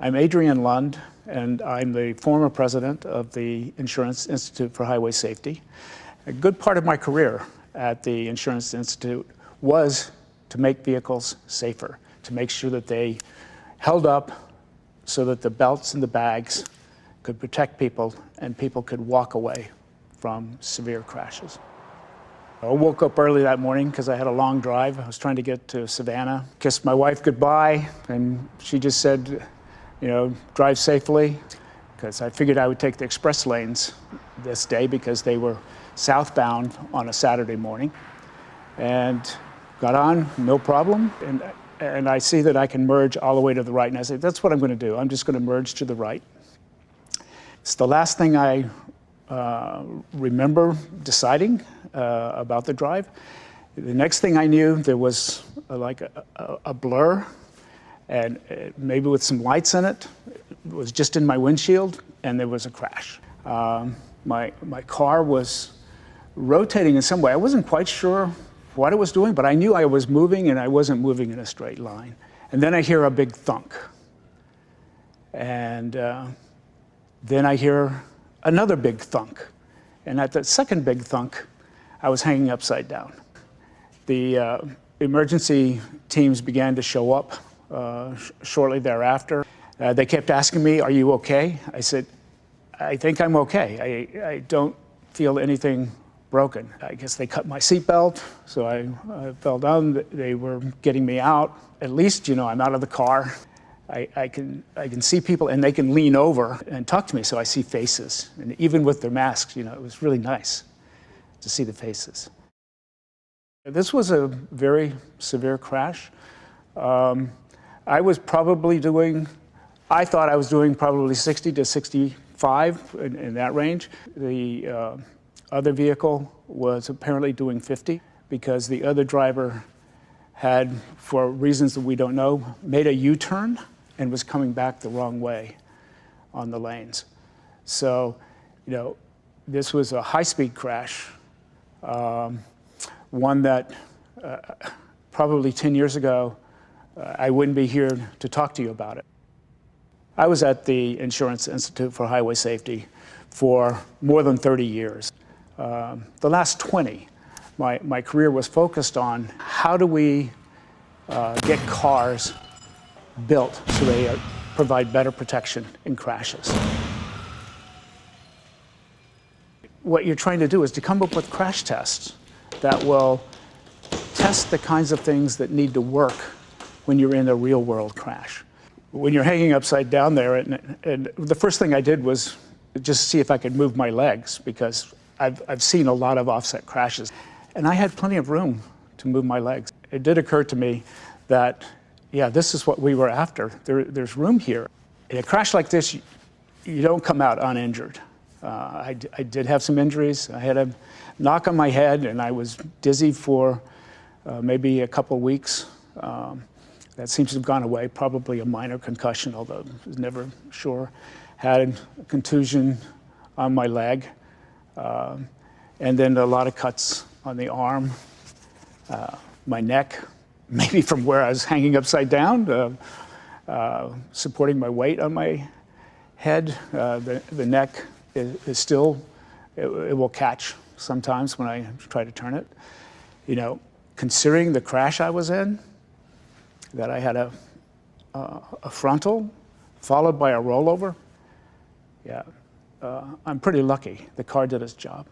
I'm Adrian Lund, and I'm the former president of the Insurance Institute for Highway Safety. A good part of my career at the Insurance Institute was to make vehicles safer, to make sure that they held up so that the belts and the bags could protect people and people could walk away from severe crashes. I woke up early that morning because I had a long drive. I was trying to get to Savannah. Kissed my wife goodbye, and she just said, you know, drive safely, because I figured I would take the express lanes this day because they were southbound on a Saturday morning. And got on, no problem. And I see that I can merge all the way to the right. And I say, that's what I'm going to do. I'm just going to merge to the right. It's the last thing I remember deciding about the drive. The next thing I knew, there was like a blur, and maybe with some lights in it. It was just in my windshield, and there was a crash. My car was rotating in some way. I wasn't quite sure what it was doing, but I knew I was moving, and I wasn't moving in a straight line. And then I hear a big thunk. And then I hear another big thunk. And at the second big thunk, I was hanging upside down. The emergency teams began to show up shortly thereafter. They kept asking me, are you okay? I said, I think I'm okay. I don't feel anything broken. I guess they cut my seatbelt, so I fell down. They were getting me out. At least, you know, I'm out of the car. I can see people, and they can lean over and talk to me, so I see faces. And even with their masks, you know, it was really nice to see the faces. This was a very severe crash. I was probably doing, I thought I was doing probably 60 to 65 in that range. The other vehicle was apparently doing 50 because the other driver had, for reasons that we don't know, made a U-turn and was coming back the wrong way on the lanes. So, you know, this was a high-speed crash, one that probably 10 years ago, I wouldn't be here to talk to you about it. I was at the Insurance Institute for Highway Safety for more than 30 years. The last 20, my career was focused on how do we get cars built so they provide better protection in crashes. What you're trying to do is to come up with crash tests that will test the kinds of things that need to work when you're in a real-world crash. When you're hanging upside down there, and the first thing I did was just see if I could move my legs, because I've seen a lot of offset crashes, and I had plenty of room to move my legs. It did occur to me that, yeah, this is what we were after. There's room here. In a crash like this, you don't come out uninjured. I did have some injuries. I had a knock on my head, and I was dizzy for maybe a couple of weeks. That seems to have gone away, probably a minor concussion, although I was never sure. Had a contusion on my leg, and then a lot of cuts on the arm, my neck, maybe from where I was hanging upside down, supporting my weight on my head. The neck is still, it will catch sometimes when I try to turn it. You know, considering the crash I was in, that I had a frontal followed by a rollover, yeah, I'm pretty lucky. The car did its job.